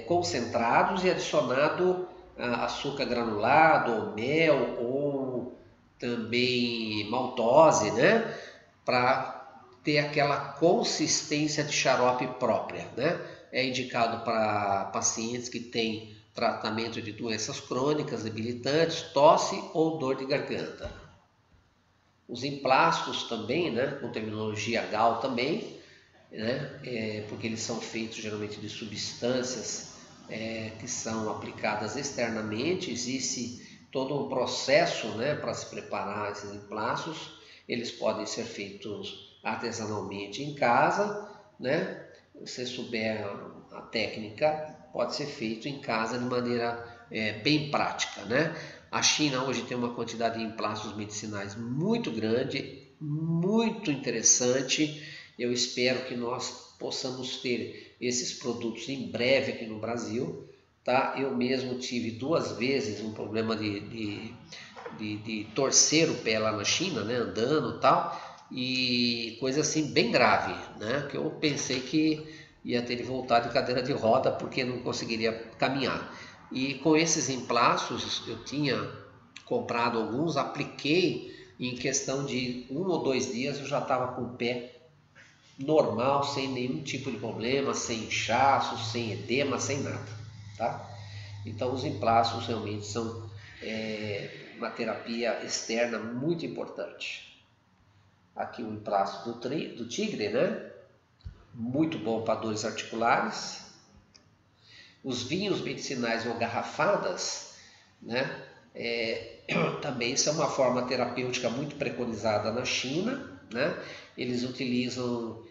concentrados e adicionado açúcar granulado, ou mel, ou também maltose, né? Para ter aquela consistência de xarope própria, né? É indicado para pacientes que têm tratamento de doenças crônicas, debilitantes, tosse ou dor de garganta. Os emplastos também, né? Com terminologia GAL também, né? Porque eles são feitos geralmente de substâncias que são aplicadas externamente, existe todo um processo, né, para se preparar esses emplastos. Eles podem ser feitos artesanalmente em casa, né? Se você souber a técnica, pode ser feito em casa de maneira bem prática, né? A China hoje tem uma quantidade de emplastos medicinais muito grande, muito interessante. Eu espero que nós possamos ter esses produtos em breve aqui no Brasil, tá? Eu mesmo tive 2 vezes um problema de torcer o pé lá na China, né? Andando e tal, e coisa assim bem grave, né? Que eu pensei que ia ter de voltar de cadeira de roda porque não conseguiria caminhar. E com esses emplaços eu tinha comprado alguns, apliquei e em questão de 1 ou 2 dias eu já estava com o pé normal, sem nenhum tipo de problema, sem inchaço, sem edema, sem nada, tá? Então os emplaços realmente são uma terapia externa muito importante. Aqui o emplaço do tigre, né? Muito bom para dores articulares. Os vinhos medicinais ou garrafadas, né? Também são uma forma terapêutica muito preconizada na China, né? Eles utilizam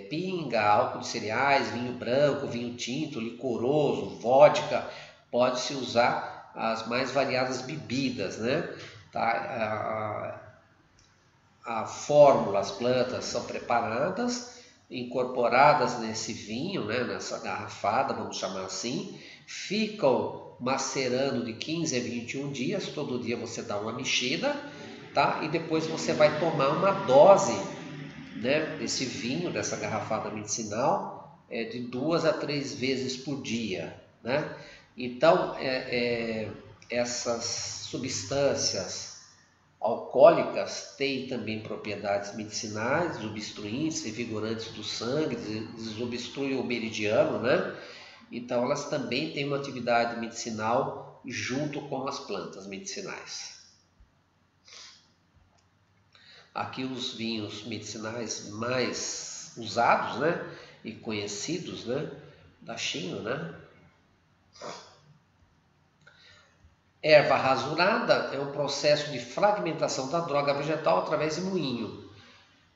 pinga, álcool de cereais, vinho branco, vinho tinto, licoroso, vodka. Pode-se usar as mais variadas bebidas, né? Tá? A fórmula, as plantas são preparadas, incorporadas nesse vinho, né? Nessa garrafada, vamos chamar assim, ficam macerando de 15 a 21 dias, todo dia você dá uma mexida, tá? E depois você vai tomar uma dose, né, desse vinho, dessa garrafada medicinal, de 2 a 3 vezes por dia, né? Então, essas substâncias alcoólicas têm também propriedades medicinais, desobstruintes, revigorantes do sangue, desobstruem o meridiano, né? Então elas também têm uma atividade medicinal junto com as plantas medicinais. Aqui os vinhos medicinais mais usados, né, e conhecidos, né, da China, né? Erva rasurada é um processo de fragmentação da droga vegetal através de moinho.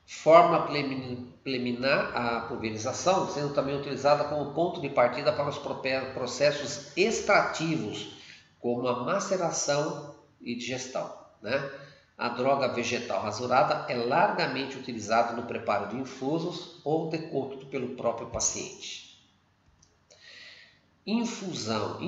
Forma preliminar à pulverização, sendo também utilizada como ponto de partida para os processos extrativos, como a maceração e digestão, né? A droga vegetal rasurada é largamente utilizada no preparo de infusos ou decocto pelo próprio paciente. Infusão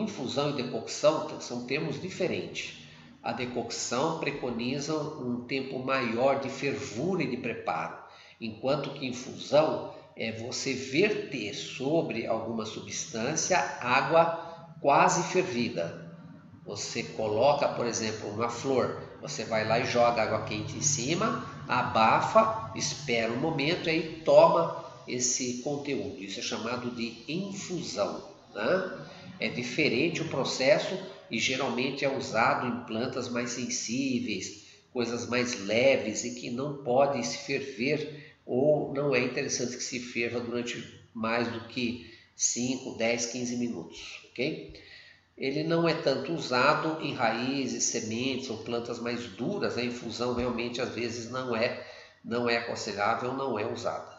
e decocção são termos diferentes. A decocção preconiza um tempo maior de fervura e de preparo, enquanto que infusão é você verter sobre alguma substância água quase fervida. Você coloca, por exemplo, uma flor, você vai lá e joga água quente em cima, abafa, espera um momento e aí toma esse conteúdo. Isso é chamado de infusão, né? É diferente o processo e geralmente é usado em plantas mais sensíveis, coisas mais leves e que não podem se ferver ou não é interessante que se ferva durante mais do que 5, 10, 15 minutos, ok? Ele não é tanto usado em raízes, sementes ou plantas mais duras. A infusão realmente às vezes não é aconselhável, não é usada.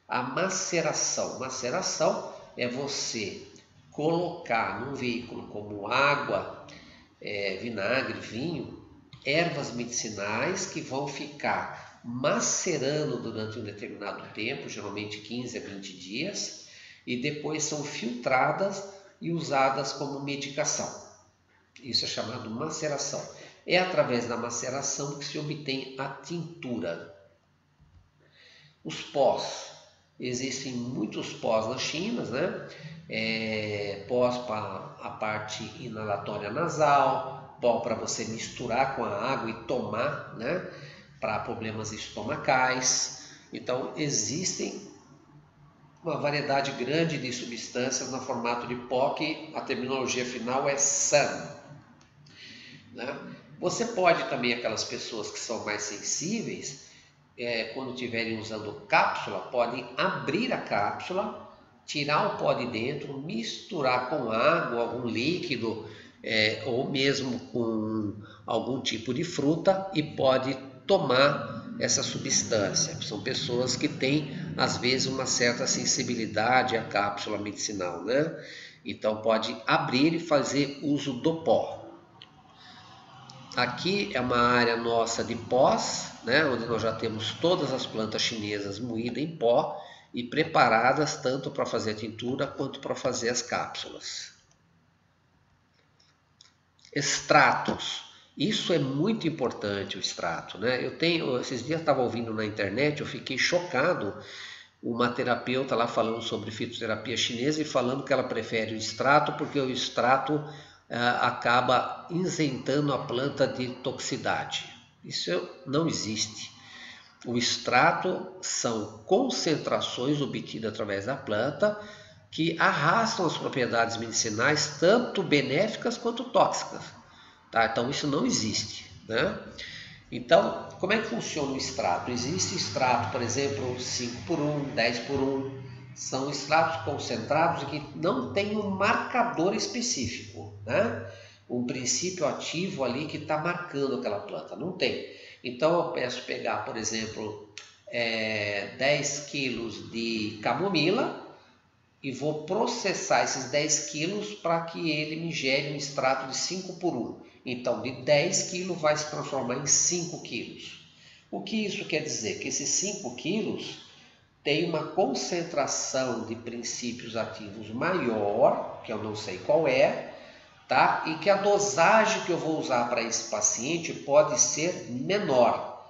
A maceração. Maceração é você colocar num veículo como água, vinagre, vinho, ervas medicinais que vão ficar macerando durante um determinado tempo, geralmente 15 a 20 dias, e depois são filtradas e usadas como medicação. Isso é chamado maceração. É através da maceração que se obtém a tintura. Os pós. Existem muitos pós nas China, né? Pós para a parte inalatória nasal, pó para você misturar com a água e tomar, né? Para problemas estomacais. Então existem uma variedade grande de substâncias no formato de pó, que a terminologia final é SAN, né? Você pode também, aquelas pessoas que são mais sensíveis, quando estiverem usando cápsula, podem abrir a cápsula, tirar o pó de dentro, misturar com água, algum líquido, ou mesmo com algum tipo de fruta e pode tomar essa substância. São pessoas que têm, às vezes, uma certa sensibilidade à cápsula medicinal, né? Então pode abrir e fazer uso do pó. Aqui é uma área nossa de pós, né? Onde nós já temos todas as plantas chinesas moídas em pó e preparadas tanto para fazer a tintura quanto para fazer as cápsulas. Extratos. Isso é muito importante, o extrato, né? Esses dias eu estava ouvindo na internet, eu fiquei chocado, uma terapeuta lá falando sobre fitoterapia chinesa e falando que ela prefere o extrato porque o extrato acaba isentando a planta de toxicidade. Isso não existe. O extrato são concentrações obtidas através da planta que arrastam as propriedades medicinais, tanto benéficas quanto tóxicas. Tá? Então isso não existe, né? Então, como é que funciona o extrato? Existe extrato, por exemplo, 5 por 1, 10 por 1. São extratos concentrados que não tem um marcador específico, né? Um princípio ativo ali que está marcando aquela planta. Não tem. Então eu peço pegar, por exemplo, 10 quilos de camomila e vou processar esses 10 quilos para que ele me gere um extrato de 5 por 1. Então, de 10 quilos vai se transformar em 5 quilos. O que isso quer dizer? Que esses 5 quilos tem uma concentração de princípios ativos maior, que eu não sei qual é, tá? E que a dosagem que eu vou usar para esse paciente pode ser menor.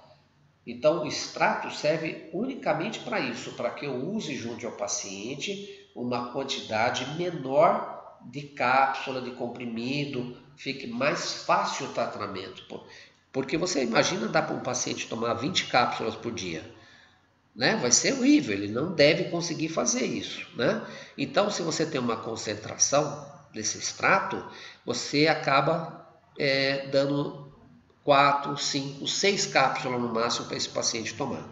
Então, o extrato serve unicamente para isso, para que eu use junto ao paciente uma quantidade menor de cápsula, de comprimido, fique mais fácil o tratamento. Porque você imagina dar para um paciente tomar 20 cápsulas por dia, né? Vai ser horrível, ele não deve conseguir fazer isso, né? Então, se você tem uma concentração desse extrato, você acaba dando 4, 5, 6 cápsulas no máximo para esse paciente tomar,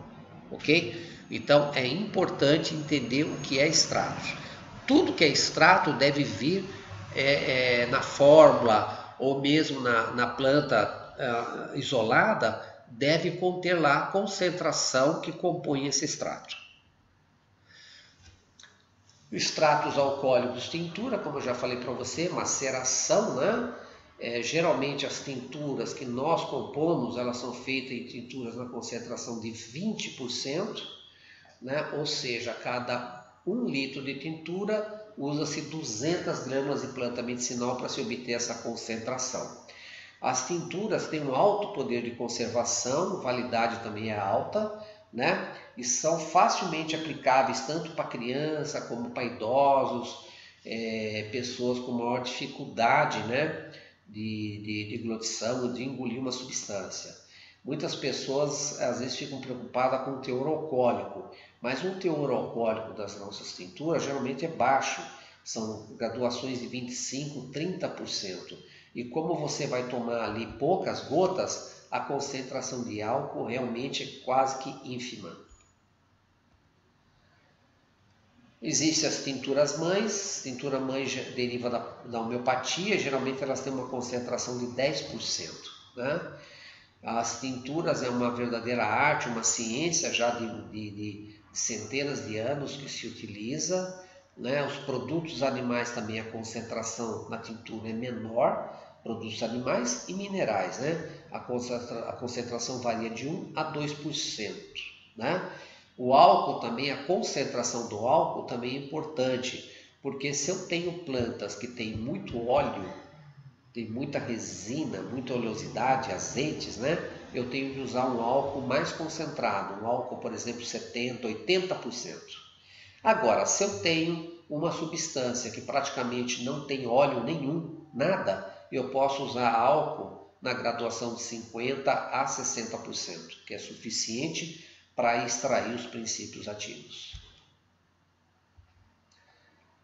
ok? Então é importante entender o que é extrato. Tudo que é extrato deve vir na fórmula ou mesmo na planta isolada, deve conter lá a concentração que compõe esse extrato. Extratos alcoólicos, tintura, como eu já falei para você, maceração, né? Geralmente as tinturas que nós compomos, elas são feitas em tinturas na concentração de 20%, né? Ou seja, a cada 1 litro de tintura usa-se 200 gramas de planta medicinal para se obter essa concentração. As tinturas têm um alto poder de conservação, validade também é alta, né? E são facilmente aplicáveis tanto para criança como para idosos, pessoas com maior dificuldade, né? de glutição, de engolir uma substância. Muitas pessoas às vezes ficam preocupadas com o teor alcoólico, mas o teor alcoólico das nossas tinturas geralmente é baixo, são graduações de 25%, 30%. E como você vai tomar ali poucas gotas, a concentração de álcool realmente é quase que ínfima. Existem as tinturas mães, tintura mãe deriva da homeopatia, geralmente elas têm uma concentração de 10%. Né? As tinturas é uma verdadeira arte, uma ciência já de centenas de anos que se utiliza. Né? Os produtos animais também, a concentração na tintura é menor, produtos animais e minerais. Né? A concentração varia de 1 a 2%. Né? O álcool também, a concentração do álcool também é importante, porque se eu tenho plantas que têm muito óleo, tem muita resina, muita oleosidade, azeites, né? Eu tenho que usar um álcool mais concentrado, um álcool, por exemplo, 70%, 80%. Agora, se eu tenho uma substância que praticamente não tem óleo nenhum, nada, eu posso usar álcool na graduação de 50% a 60%, que é suficiente para extrair os princípios ativos.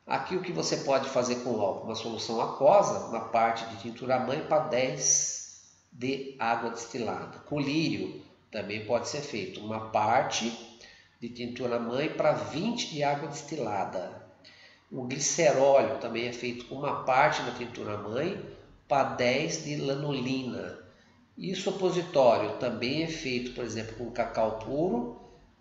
Aqui o que você pode fazer com o álcool? Uma solução aquosa, uma parte de tintura mãe para 10 de água destilada. Colírio também pode ser feito, uma parte de tintura mãe para 20 de água destilada. O gliceróleo também é feito com uma parte da tintura mãe para 10 de lanolina. E o supositório também é feito, por exemplo, com cacau puro,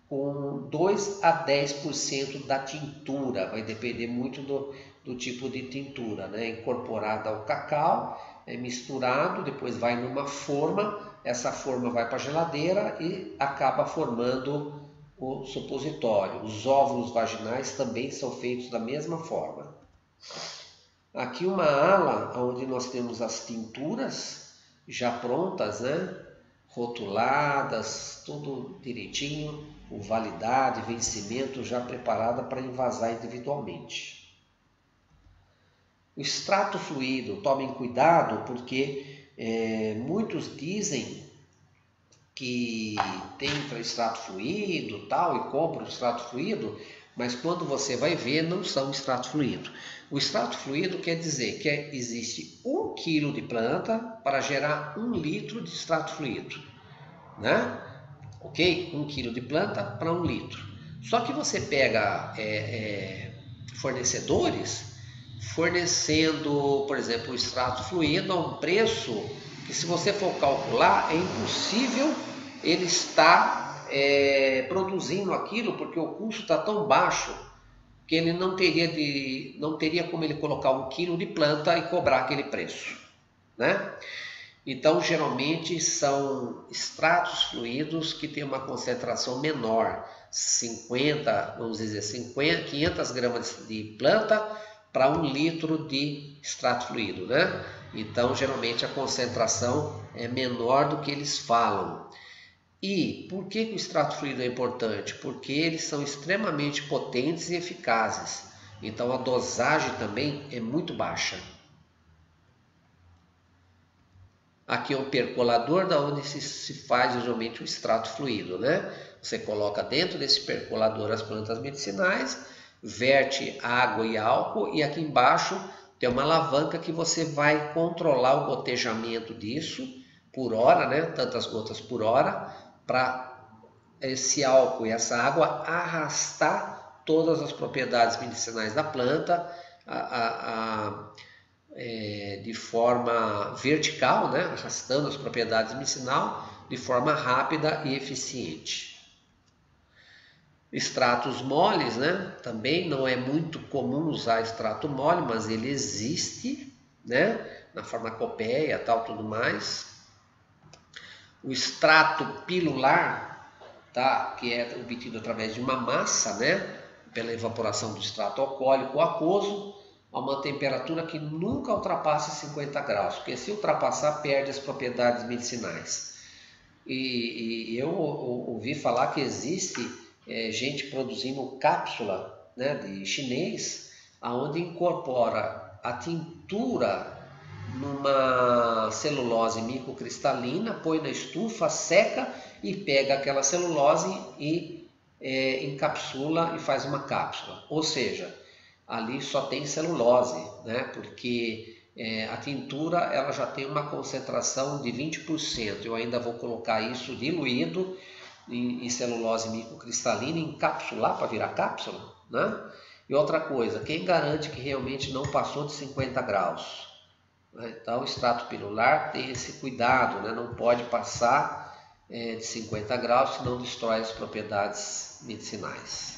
com 2 a 10% da tintura, vai depender muito do tipo de tintura, né? Incorporada ao cacau, é misturado, depois vai numa forma, essa forma vai para a geladeira e acaba formando o supositório. Os óvulos vaginais também são feitos da mesma forma. Aqui uma ala onde nós temos as tinturas já prontas, né? Rotuladas, tudo direitinho, com validade, vencimento já preparada para envasar individualmente. O extrato fluido, tomem cuidado porque muitos dizem que tem extrato fluido tal e compram extrato fluido, mas quando você vai ver não são extrato fluido. O extrato fluido quer dizer que existe 1 kg de planta para gerar 1 litro de extrato fluido, né? Ok? 1 kg de planta para 1 litro. Só que você pega fornecedores fornecendo, por exemplo, o extrato fluido a um preço que, se você for calcular, é impossível ele estar produzindo aquilo, porque o custo está tão baixo que ele não teria como ele colocar 1 kg de planta e cobrar aquele preço, né? Então, geralmente são extratos fluidos que têm uma concentração menor, 500 gramas de planta para 1 litro de extrato fluido, né? Então, geralmente a concentração é menor do que eles falam. E por que o extrato fluido é importante? Porque eles são extremamente potentes e eficazes. Então, a dosagem também é muito baixa. Aqui é um percolador da onde se faz geralmente o extrato fluido, né? Você coloca dentro desse percolador as plantas medicinais, verte água e álcool e aqui embaixo tem uma alavanca que você vai controlar o gotejamento disso por hora, né? Tantas gotas por hora, para esse álcool e essa água arrastar todas as propriedades medicinais da planta de forma vertical, né? Arrastando as propriedades medicinais de forma rápida e eficiente. Extratos moles, né? Também não é muito comum usar extrato mole, mas ele existe, né? Na farmacopeia e tal, tudo mais. O extrato pilular, tá? Que é obtido através de uma massa, né? Pela evaporação do extrato alcoólico aquoso, a uma temperatura que nunca ultrapasse 50 graus, porque se ultrapassar perde as propriedades medicinais. E eu ouvi falar que existe gente produzindo cápsula, né, de chinês, onde incorpora a tintura numa celulose microcristalina, põe na estufa, seca e pega aquela celulose e encapsula e faz uma cápsula. Ou seja, ali só tem celulose, né? Porque a tintura ela já tem uma concentração de 20%. Eu ainda vou colocar isso diluído em celulose microcristalina, encapsular para virar cápsula, né? E outra coisa, quem garante que realmente não passou de 50 graus? Então, o extrato pilular tem esse cuidado, né? Não pode passar de 50 graus, senão destrói as propriedades medicinais.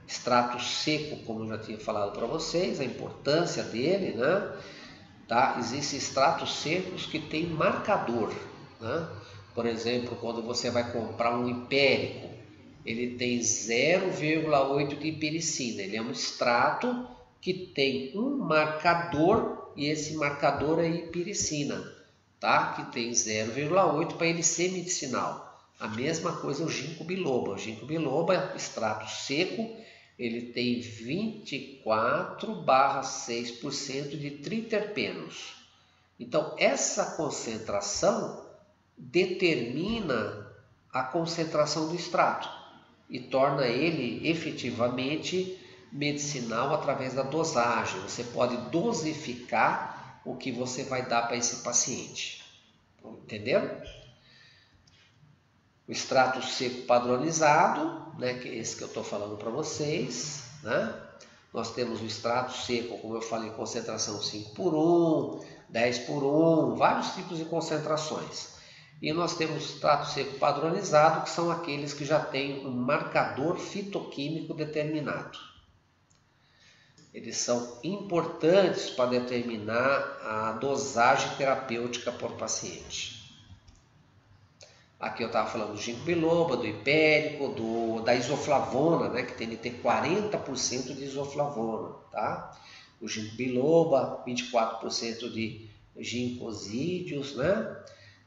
Extrato seco, como eu já tinha falado para vocês, a importância dele, né? Tá? Existem extratos secos que têm marcador, né? Por exemplo, quando você vai comprar um hipérico, ele tem 0,8 de hipericina. Ele é um extrato que tem um marcador e esse marcador é hipericina, tá? Que tem 0,8 para ele ser medicinal. A mesma coisa o ginkgo biloba. O ginkgo biloba, extrato seco, ele tem 24/6% de triterpenos. Então, essa concentração determina a concentração do extrato e torna ele efetivamente medicinal através da dosagem. Você pode dosificar o que você vai dar para esse paciente. Entenderam? O extrato seco padronizado, né, que é esse que eu estou falando para vocês, né? Nós temos o extrato seco, como eu falei, concentração 5:1, 10:1, vários tipos de concentrações. E nós temos o extrato seco padronizado, que são aqueles que já têm um marcador fitoquímico determinado. Eles são importantes para determinar a dosagem terapêutica por paciente. Aqui eu estava falando do ginkgo biloba, do hipérico, da isoflavona, né, que tem de ter 40% de isoflavona, tá? O ginkgo biloba, 24% de ginkgosídeos, né?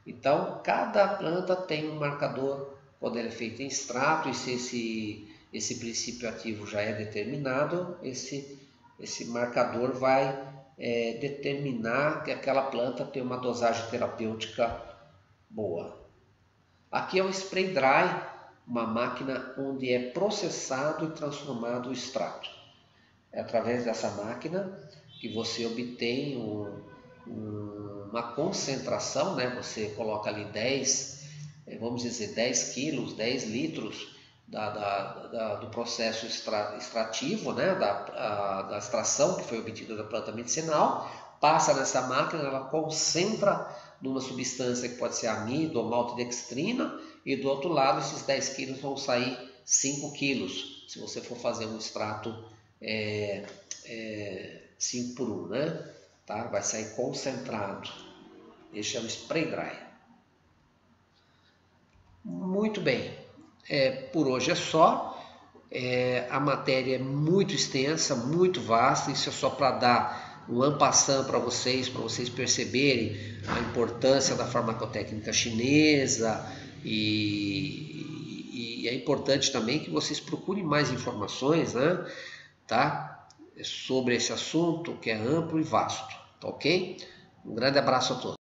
Então, cada planta tem um marcador quando ela é feita em extrato, e se esse princípio ativo já é determinado, esse marcador vai determinar que aquela planta tem uma dosagem terapêutica boa. Aqui é o spray dry, uma máquina onde é processado e transformado o extrato. É através dessa máquina que você obtém uma concentração, né? Você coloca ali 10, vamos dizer 10 quilos, 10 litros do processo extrativo, né? Da extração que foi obtida da planta medicinal, passa nessa máquina, ela concentra numa substância que pode ser amido ou maltodextrina, e do outro lado esses 10 quilos vão sair 5 quilos, se você for fazer um extrato 5 por 1, né? Tá? Vai sair concentrado. Esse é o spray dry. Muito bem. Por hoje é só. A matéria é muito extensa, muito vasta. Isso é só para dar um en passant para vocês perceberem a importância da farmacotécnica chinesa, e é importante também que vocês procurem mais informações, né? Tá? Sobre esse assunto que é amplo e vasto, tá ok? Um grande abraço a todos.